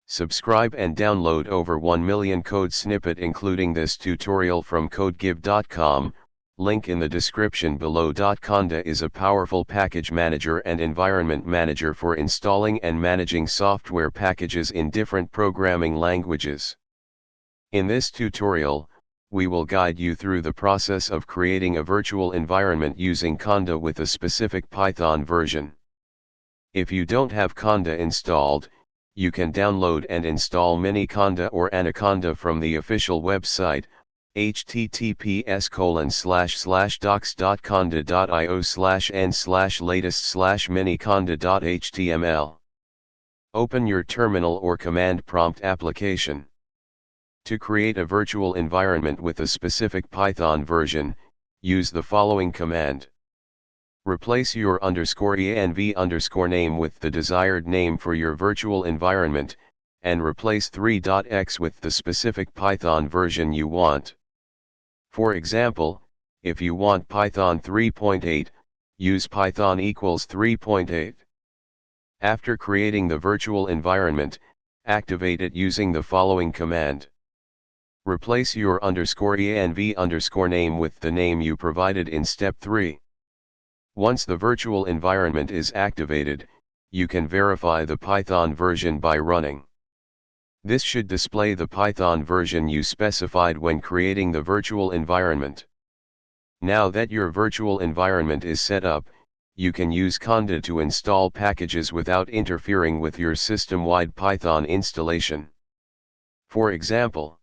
Subscribe and download over 1 million code snippet including this tutorial from codegive.com, link in the description below. Conda is a powerful package manager and environment manager for installing and managing software packages in different programming languages. In this tutorial, we will guide you through the process of creating a virtual environment using Conda with a specific Python version. If you don't have Conda installed, you can download and install Mini Conda or Anaconda from the official website, https://docs.conda.io/n/latest/miniconda.html. Open your terminal or command prompt application. To create a virtual environment with a specific Python version, use the following command. Replace your _env_name with the desired name for your virtual environment, and replace 3.x with the specific Python version you want. For example, if you want Python 3.8, use Python equals 3.8. After creating the virtual environment, activate it using the following command. Replace your _env_name with the name you provided in step 3. Once the virtual environment is activated, you can verify the Python version by running. This should display the Python version you specified when creating the virtual environment. Now that your virtual environment is set up, you can use Conda to install packages without interfering with your system-wide Python installation. For example,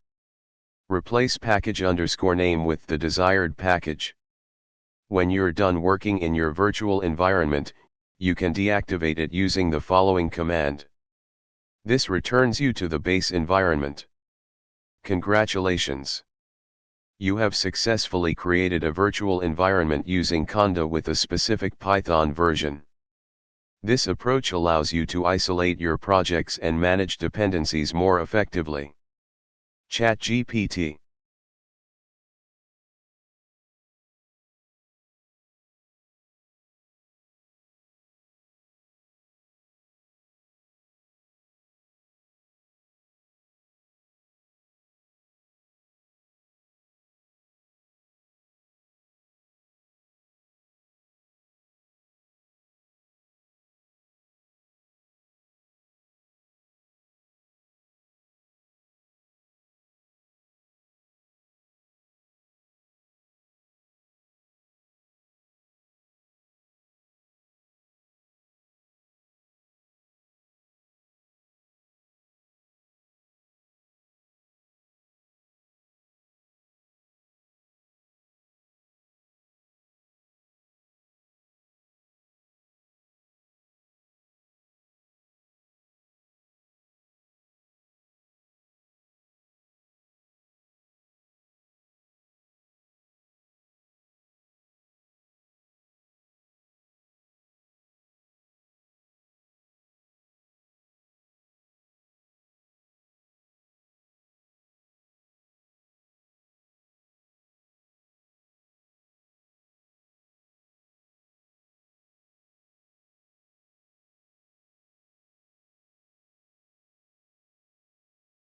replace package_name with the desired package. When you're done working in your virtual environment, you can deactivate it using the following command. This returns you to the base environment. Congratulations! You have successfully created a virtual environment using Conda with a specific Python version. This approach allows you to isolate your projects and manage dependencies more effectively. ChatGPT